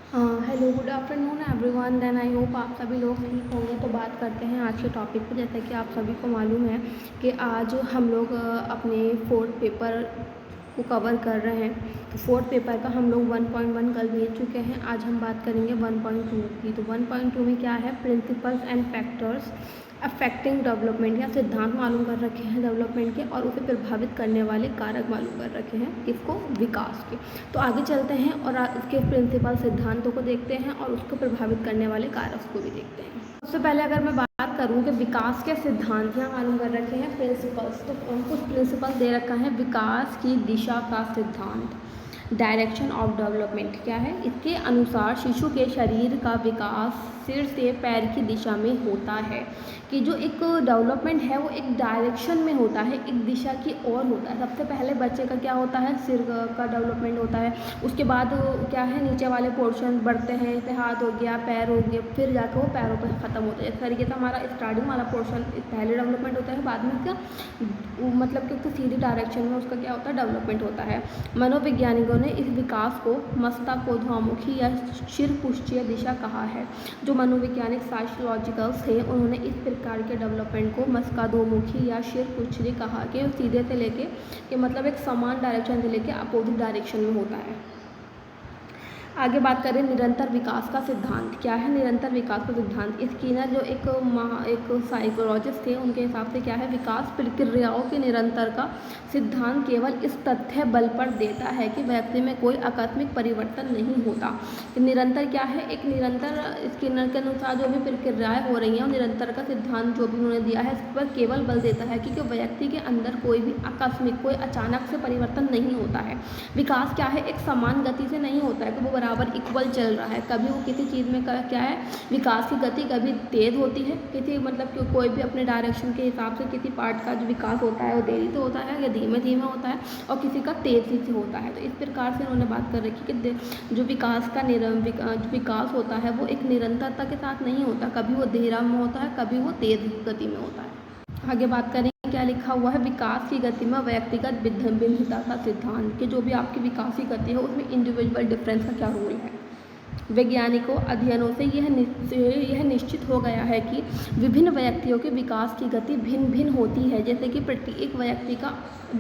Hello, good afternoon everyone. Then I hope आप सभी लोग ठीक होंगे। तो बात करते हैं आज के टॉपिक पे। जैसा कि आप सभी को मालूम है कि आज हम लोग अपने फोर्थ पेपर को कवर कर रहे हैं। तो फोर्थ पेपर का हम लोग 1.1 कल भेज चुके हैं। आज हम बात करेंगे 1.2 की। तो 1.2 में क्या है, principles and factors affecting development, या सिद्धांत मालूम कर रखे हैं डेवलपमेंट के, और उसे प्रभावित करने वाले कारक मालूम कर रखे हैं, किसको, विकास के। तो आगे चलते हैं और इसके प्रिंसिपल सिद्धांतों को देखते हैं और उसको प्रभावित करने वाले कारक को भी देखते हैं। सबसे पहले अगर मैं बात करूं कि विकास के सिद्धांत यहाँ मालूम कर रखे हैं प्रिंसिपल्स, तो कुछ प्रिंसिपल दे रखा है। विकास की दिशा का सिद्धांत, डायरेक्शन ऑफ डेवलपमेंट क्या है, इसके अनुसार शिशु के शरीर का विकास सिर से पैर की दिशा में होता है। कि जो एक डेवलपमेंट है वो एक डायरेक्शन में होता है, एक दिशा की ओर होता है। सबसे पहले बच्चे का क्या होता है, सिर का डेवलपमेंट होता है। उसके बाद क्या है, नीचे वाले पोर्शन बढ़ते हैं, जैसे हाथ हो गया, पैर हो गया, फिर जाकर वो पैरों पर ख़त्म होता है। इस तरीके से हमारा स्टार्टिंग वाला पोर्शन पहले डेवलपमेंट होता है, बाद में क्या मतलब कि तो सीधी डायरेक्शन में उसका क्या होता है, डेवलपमेंट होता है। मनोवैज्ञानिकों ने इस विकास को मस्तकोध्वामुखी या शिरपुष्ठीय दिशा कहा है। जो मनोवैज्ञानिक साइकोलॉजिकल्स थे उन्होंने इस प्रकार के डेवलपमेंट को मस्कादोमुखी या शिरपुष्ठीय कहा कि सीधे से लेके कि मतलब एक समान डायरेक्शन से लेके अपोजिट डायरेक्शन में होता है। आगे बात करें निरंतर विकास का सिद्धांत क्या है। निरंतर विकास का सिद्धांत स्किनर जो एक साइकोलॉजिस्ट थे, उनके हिसाब से क्या है, विकास प्रक्रियाओं के निरंतर का सिद्धांत केवल इस तथ्य बल पर देता है कि व्यक्ति में कोई आकस्मिक परिवर्तन नहीं होता। निरंतर क्या है, एक निरंतर स्किनर के अनुसार जो भी प्रक्रियाएं हो रही हैं, निरंतर का सिद्धांत जो भी उन्होंने दिया है, इस पर केवल बल देता है कि व्यक्ति के अंदर कोई भी आकस्मिक, कोई अचानक से परिवर्तन नहीं होता है। विकास क्या है, एक समान गति से नहीं होता है कि वो बराबर इक्वल चल रहा है। कभी वो किसी चीज़ में क्या है, विकास की गति कभी तेज़ होती है, किसी मतलब कि कोई भी अपने डायरेक्शन के हिसाब से किसी पार्ट का जो विकास होता है वो देरी से होता है या धीमे धीमे होता है, और किसी का तेज़ी से होता है। तो इस प्रकार से उन्होंने बात कर रखी कि जो विकास का विकास होता है वो एक निरंतरता के साथ नहीं होता, कभी वो धीरा में होता है, कभी वो तेज़ गति में होता है। आगे बात करें क्या लिखा हुआ है, विकास की गति में व्यक्तिगत भिन्नता का सिद्धांत, कि जो भी आपकी विकास की गति है उसमें इंडिविजुअल डिफरेंस का क्या रोल है। वैज्ञानिकों अध्ययनों से यह निश्चित हो गया है कि विभिन्न व्यक्तियों के विकास की गति भिन्न भिन्न होती है। जैसे कि प्रत्येक व्यक्ति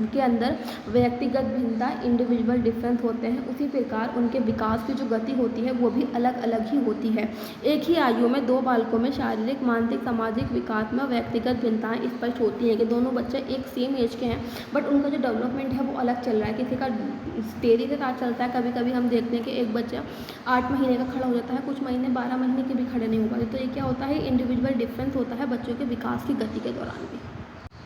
के अंदर व्यक्तिगत भिन्नता, इंडिविजुअल डिफरेंस होते हैं, उसी प्रकार उनके विकास की जो गति होती है वो भी अलग अलग ही होती है। एक ही आयु में दो बालकों में शारीरिक, मानसिक, सामाजिक विकास में व्यक्तिगत भिन्नताएं स्पष्ट होती हैं कि दोनों बच्चे एक सेम एज के हैं, बट उनका जो डेवलपमेंट है वो अलग चल रहा है। किसी का तेज़ी के साथ चलता है, कभी कभी हम देखते हैं कि एक बच्चा 8 महीने का खड़ा हो जाता है, कुछ महीने 12 महीने के भी खड़े नहीं हो पाते। तो ये क्या होता है, इंडिविजुअल डिफरेंस होता है बच्चों के विकास की गति के दौरान भी।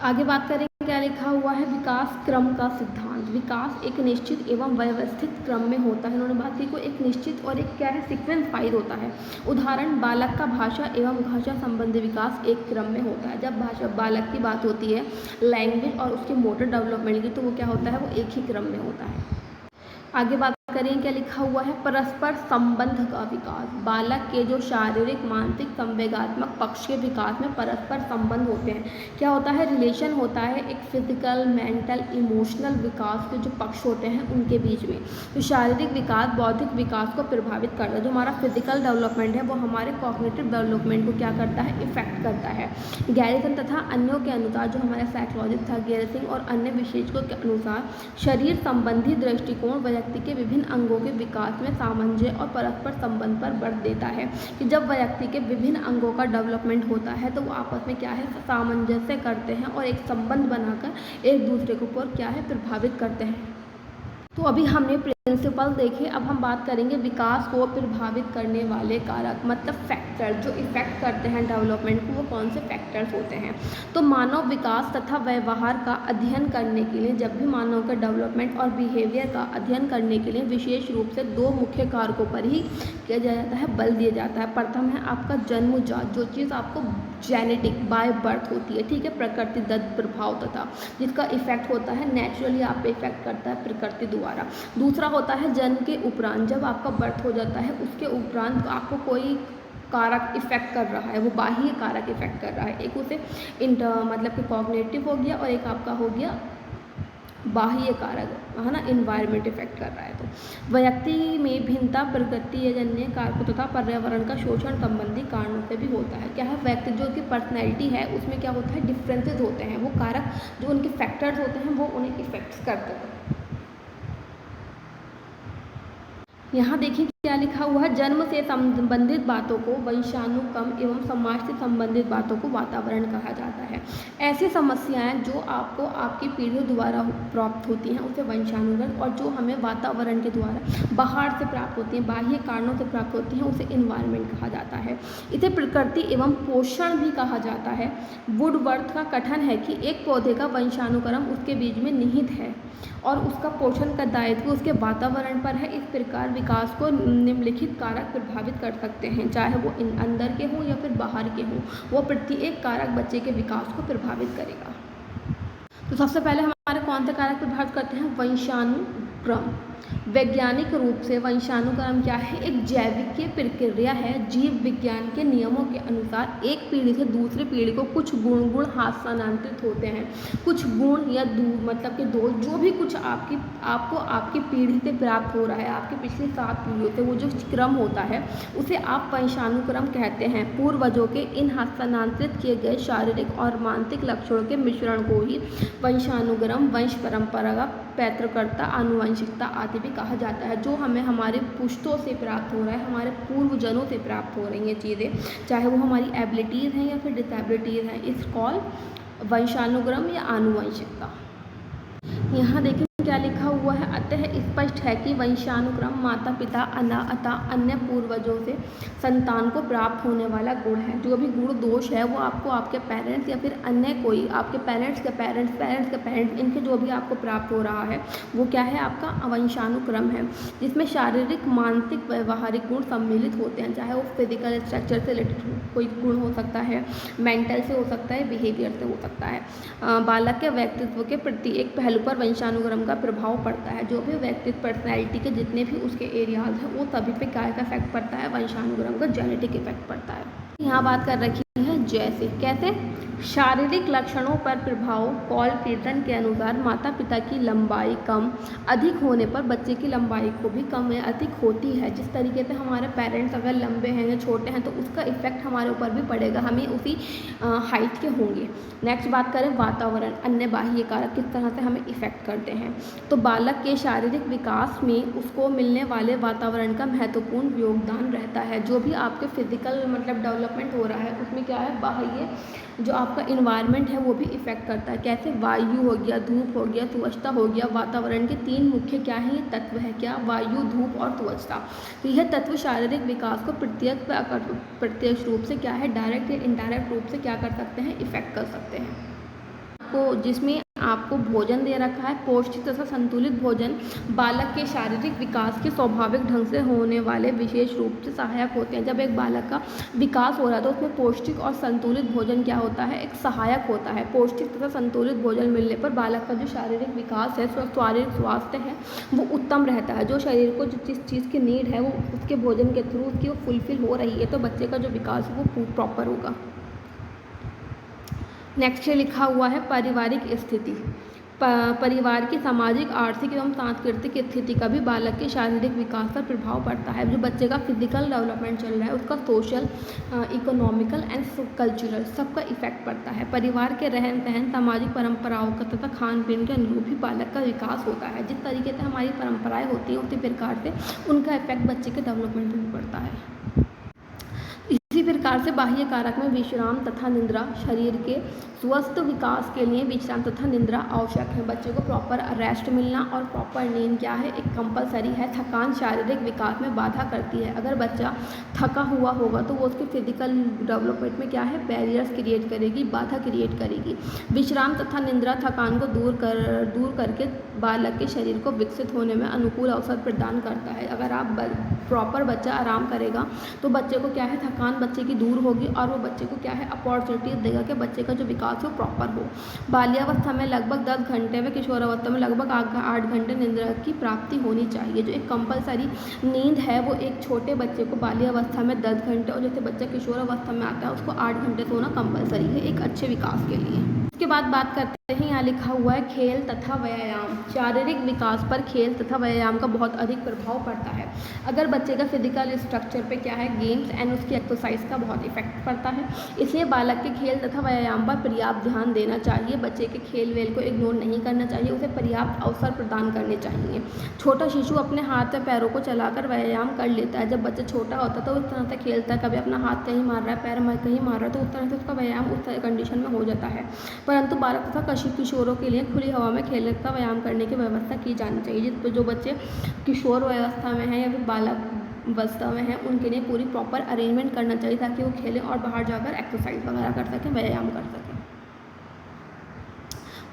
आगे बात करें क्या लिखा हुआ है, विकास क्रम का सिद्धांत। विकास एक निश्चित एवं व्यवस्थित क्रम में होता है। उन्होंने बात की को एक निश्चित और एक क्या है, सीक्वेंस वाइज होता है। उदाहरण, बालक का भाषा एवं भाषा संबंधी विकास एक क्रम में होता है। जब भाषा बालक की बात होती है लैंग्वेज और उसके मोटर डेवलपमेंट की, तो वो क्या होता है, वो एक ही क्रम में होता है। आगे बात करें क्या लिखा हुआ है, परस्पर संबंध का विकास। बालक के जो शारीरिक, मानसिक, संवेगात्मक पक्ष के विकास में परस्पर संबंध होते हैं। क्या होता है, रिलेशन होता है एक फिजिकल, मेंटल, इमोशनल विकास के जो पक्ष होते हैं उनके बीच में। तो शारीरिक विकास बौद्धिक विकास को प्रभावित करता है। जो हमारा फिजिकल डेवलपमेंट है वो हमारे कॉग्निटिव डेवलपमेंट को क्या करता है, इफेक्ट करता है। गैरिसन तथा अन्यों के अनुसार, जो हमारे साइकोलॉजिस्ट था गैरिसन और अन्य विशेषज्ञों के अनुसार, शरीर संबंधी दृष्टिकोण व्यक्ति के विभिन्न अंगों के विकास में सामंजस्य और परस्पर संबंध पर बल देता है। कि जब व्यक्ति के विभिन्न अंगों का डेवलपमेंट होता है तो वो आपस में क्या है, सामंजस्य करते हैं और एक संबंध बनाकर एक दूसरे के ऊपर क्या है, प्रभावित करते हैं। तो अभी हमने प्रिंसिपल देखे, अब हम बात करेंगे विकास को प्रभावित करने वाले कारक, मतलब फैक्टर जो इफेक्ट करते हैं डेवलपमेंट को, वो कौन से फैक्टर्स होते हैं। तो मानव विकास तथा व्यवहार का अध्ययन करने के लिए, जब भी मानव का डेवलपमेंट और बिहेवियर का अध्ययन करने के लिए विशेष रूप से दो मुख्य कारकों पर ही किया जाता है, बल दिया जाता है। प्रथम है आपका जन्मजात, जो चीज़ आपको जेनेटिक बाय बर्थ होती है, ठीक है, प्रकृति दत्त प्रभाव तथा जिसका इफेक्ट होता है नेचुरली आप पे इफेक्ट करता है प्रकृति द्वारा। दूसरा होता है जन्म के उपरांत, जब आपका बर्थ हो जाता है उसके उपरांत आपको कोई कारक इफेक्ट कर रहा है, वो बाह्य कारक इफेक्ट कर रहा है। एक उसे मतलब कि कॉग्निटिव हो गया और एक आपका हो गया बाह्य कारक है ना, इन्वायरमेंट इफेक्ट कर रहा है। तो व्यक्ति में भिन्नता प्रगतिजन्य कारकों तथा पर्यावरण का शोषण संबंधी कारणों से भी होता है। क्या है, व्यक्ति जो की पर्सनैलिटी है उसमें क्या होता है, डिफरेंसेस होते हैं, वो कारक जो उनके फैक्टर्स होते हैं वो उन्हें इफेक्ट्स करते हैं। यहाँ देखिए क्या लिखा हुआ है, जन्म से संबंधित बातों को वंशानुक्रम एवं समाज से संबंधित बातों को वातावरण कहा जाता है। ऐसी समस्याएं जो आपको आपकी पीढ़ियों द्वारा प्राप्त होती हैं उसे वंशानुगत, और जो हमें वातावरण के द्वारा बाहर से प्राप्त होती हैं, बाह्य कारणों से प्राप्त होती हैं, उसे इन्वायरमेंट कहा जाता है। इसे प्रकृति एवं पोषण भी कहा जाता है। वुडवर्थ का कथन है कि एक पौधे का वंशानुक्रम उसके बीज में निहित है और उसका पोषण का दायित्व उसके वातावरण पर है। इस प्रकार विकास को निम्नलिखित कारक प्रभावित कर सकते हैं, चाहे वो अंदर के हों या फिर बाहर के हों, वो प्रत्येक कारक बच्चे के विकास को प्रभावित करेगा। तो सबसे पहले हमारे कौन से कारक प्रभावित करते हैं, वंशानुक्रम। वैज्ञानिक रूप से वंशानुक्रम क्या है, एक जैविक प्रक्रिया है। जीव विज्ञान के नियमों के अनुसार एक पीढ़ी से दूसरी पीढ़ी को कुछ गुण हस्तांतरित होते हैं। कुछ गुण या मतलब कि दोष, जो भी कुछ आपको आपकी पीढ़ी से प्राप्त हो रहा है, आपके पिछले 7 पीढ़ियों से वो जो क्रम होता है उसे आप वंशानुक्रम कहते हैं। पूर्वजों के इन हस्तांतरित किए गए शारीरिक और मानसिक लक्षणों के मिश्रण को ही वंशानुक्रम, वंश परंपरा, पैतृकता, आनुवंशिकता आदि भी कहा जाता है। जो हमें हमारे पुश्तों से प्राप्त हो रहा है, हमारे पूर्वजनों से प्राप्त हो रही हैं चीज़ें, चाहे वो हमारी एबिलिटीज़ हैं या फिर डिसेबिलिटीज़ हैं, इस कॉल वंशानुक्रम या आनुवंशिकता। यहाँ देखिए क्या लिखा हुआ है, अतः स्पष्ट है कि वंशानुक्रम माता पिता अतः अन्य पूर्वजों से संतान को प्राप्त होने वाला गुण है। जो भी गुण दोष है वो आपको आपके पेरेंट्स या फिर अन्य कोई आपके पेरेंट्स के पेरेंट्स इनके जो भी आपको प्राप्त हो रहा है वो क्या है, आपका वंशानुक्रम है, जिसमें शारीरिक, मानसिक, व्यवहारिक गुण सम्मिलित होते हैं। चाहे वो फिजिकल स्ट्रक्चर से रिलेटेड कोई गुण हो सकता है, मेंटल से हो सकता है, बिहेवियर से हो सकता है। बालक के व्यक्तित्व के प्रति एक पहलू पर वंशानुक्रम का प्रभाव पड़ता है। जो भी व्यक्तित्व पर्सनैलिटी के जितने भी उसके एरियाज हैं वो सभी पे क्या का इफेक्ट पड़ता है, वंशानुक्रम का जेनेटिक इफेक्ट पड़ता है। यहाँ बात कर रखी है जैसे कैसे शारीरिक लक्षणों पर प्रभाव। पॉल पीटन के अनुसार माता पिता की लंबाई कम अधिक होने पर बच्चे की लंबाई को भी कम या अधिक होती है। जिस तरीके से हमारे पेरेंट्स अगर लंबे हैं या छोटे हैं तो उसका इफेक्ट हमारे ऊपर भी पड़ेगा, हमें उसी हाइट के होंगे। नेक्स्ट बात करें वातावरण, अन्य बाह्य कारक किस तरह से हमें इफेक्ट करते हैं। तो बालक के शारीरिक विकास में उसको मिलने वाले वातावरण का महत्वपूर्ण योगदान रहता है। जो भी आपके फिजिकल मतलब डेवलपमेंट हो रहा है उसमें क्या है, बाह्य जो आपका इन्वायरमेंट है वो भी इफेक्ट करता है। कैसे, वायु हो गया, धूप हो गया, स्वच्छता हो गया। वातावरण के 3 मुख्य क्या है, ये तत्व है, क्या, वायु, धूप और स्वच्छता। तो यह तत्व शारीरिक विकास को प्रत्यक्ष रूप से क्या है, डायरेक्ट या इनडायरेक्ट रूप से क्या कर सकते हैं, इफेक्ट कर सकते हैं। को जिसमें आपको भोजन दे रखा है, पौष्टिक तथा संतुलित भोजन बालक के शारीरिक विकास के स्वाभाविक ढंग से होने वाले विशेष रूप से सहायक होते हैं। जब एक बालक का विकास हो रहा है तो उसमें पौष्टिक और संतुलित भोजन क्या होता है, एक सहायक होता है। पौष्टिक तथा संतुलित भोजन मिलने पर बालक का जो शारीरिक विकास है, शारीरिक स्वास्थ्य है वो उत्तम रहता है। जो शरीर को जिस चीज़ की नीड है वो उसके भोजन के थ्रू उसकी वो फुलफिल हो रही है, तो बच्चे का जो विकास है वो प्रॉपर होगा। नेक्स्ट लिखा हुआ है पारिवारिक स्थिति। परिवार की सामाजिक, आर्थिक एवं सांस्कृतिक स्थिति का भी बालक के शारीरिक विकास पर प्रभाव पड़ता है। जो बच्चे का फिजिकल डेवलपमेंट चल रहा है उसका सोशल, इकोनॉमिकल एंड कल्चरल सबका इफेक्ट पड़ता है। परिवार के रहन सहन, सामाजिक परंपराओं का तथा खान पीन के अनुरूप ही बालक का विकास होता है। जिस तरीके से हमारी परंपराएं होती हैं उसी प्रकार से उनका इफेक्ट बच्चे के डेवलपमेंट में पड़ता है। इसी प्रकार से बाह्य कारक में विश्राम तथा निद्रा, शरीर के स्वस्थ विकास के लिए विश्राम तथा निद्रा आवश्यक है। बच्चे को प्रॉपर रेस्ट मिलना और प्रॉपर नींद क्या है, एक कंपलसरी है। थकान शारीरिक विकास में बाधा करती है। अगर बच्चा थका हुआ होगा तो वो उसके फिजिकल डेवलपमेंट में क्या है, बैरियर्स क्रिएट करेगी, बाधा क्रिएट करेगी। विश्राम तथा निद्रा थकान को दूर करके बालक के शरीर को विकसित होने में अनुकूल अवसर प्रदान करता है। अगर आप प्रॉपर बच्चा आराम करेगा तो बच्चे को क्या है, थकान बच्चे की दूर होगी और वो बच्चे को क्या है, अपॉर्चुनिटीज देगा कि बच्चे का जो विकास हो प्रॉपर हो। बाल्यावस्था में लगभग 10 घंटे व किशोरावस्था में लगभग 8 घंटे निद्रा की प्राप्ति होनी चाहिए। जो एक कंपलसरी नींद है वो एक छोटे बच्चे को बाल्यावस्था में 10 घंटे और जैसे बच्चा किशोरावस्था में आता है उसको 8 घंटे सोना कंपलसरी है एक अच्छे विकास के लिए। उसके बाद बात करते हैं कहीं यहाँ लिखा हुआ है खेल तथा व्यायाम। शारीरिक विकास पर खेल तथा व्यायाम का बहुत अधिक प्रभाव पड़ता है। अगर बच्चे का फिजिकल स्ट्रक्चर पे क्या है, गेम्स एंड उसकी एक्सरसाइज का बहुत इफेक्ट पड़ता है। इसलिए बालक के खेल तथा व्यायाम पर पर्याप्त ध्यान देना चाहिए। बच्चे के खेल वेल को इग्नोर नहीं करना चाहिए, उसे पर्याप्त अवसर प्रदान करने चाहिए। छोटा शिशु अपने हाथ या पैरों को चलाकर व्यायाम कर लेता है। जब बच्चा छोटा होता है तो उस तरह से खेलता है, कभी अपना हाथ कहीं मार रहा है, पैर में कहीं मार रहा है, तो उस तरह से उसका व्यायाम उस कंडीशन में हो जाता है। परंतु बालक तथा किशोरों के लिए खुली हवा में खेलने का व्यायाम करने की व्यवस्था की जानी चाहिए। जो बच्चे किशोर व्यवस्था में हैं या फिर बालक अवस्था में हैं, उनके लिए पूरी प्रॉपर अरेंजमेंट करना चाहिए ताकि वो खेलें और बाहर जाकर एक्सरसाइज वगैरह कर सकें, व्यायाम कर सकें।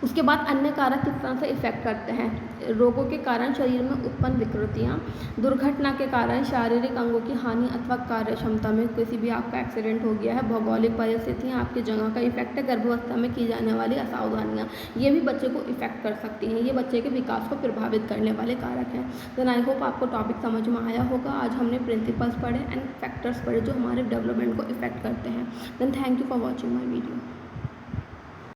उसके बाद अन्य कारक किस तरह से इफ़ेक्ट करते हैं। रोगों के कारण शरीर में उत्पन्न विकृतियाँ, दुर्घटना के कारण शारीरिक अंगों की हानि अथवा कार्य क्षमता में किसी भी आपका एक्सीडेंट हो गया है, भौगोलिक परिस्थितियाँ, आपकी जगह का इफेक्ट है, गर्भावस्था में की जाने वाली असावधानियाँ, ये भी बच्चे को इफेक्ट कर सकती हैं। ये बच्चे के विकास को प्रभावित करने वाले कारक हैं। तो आई होप आपको टॉपिक समझ में आया होगा। आज हमने प्रिंसिपल्स पढ़े एंड फैक्टर्स पढ़े जो हमारे डेवलपमेंट को इफेक्ट करते हैं। Then thank you for watching my video.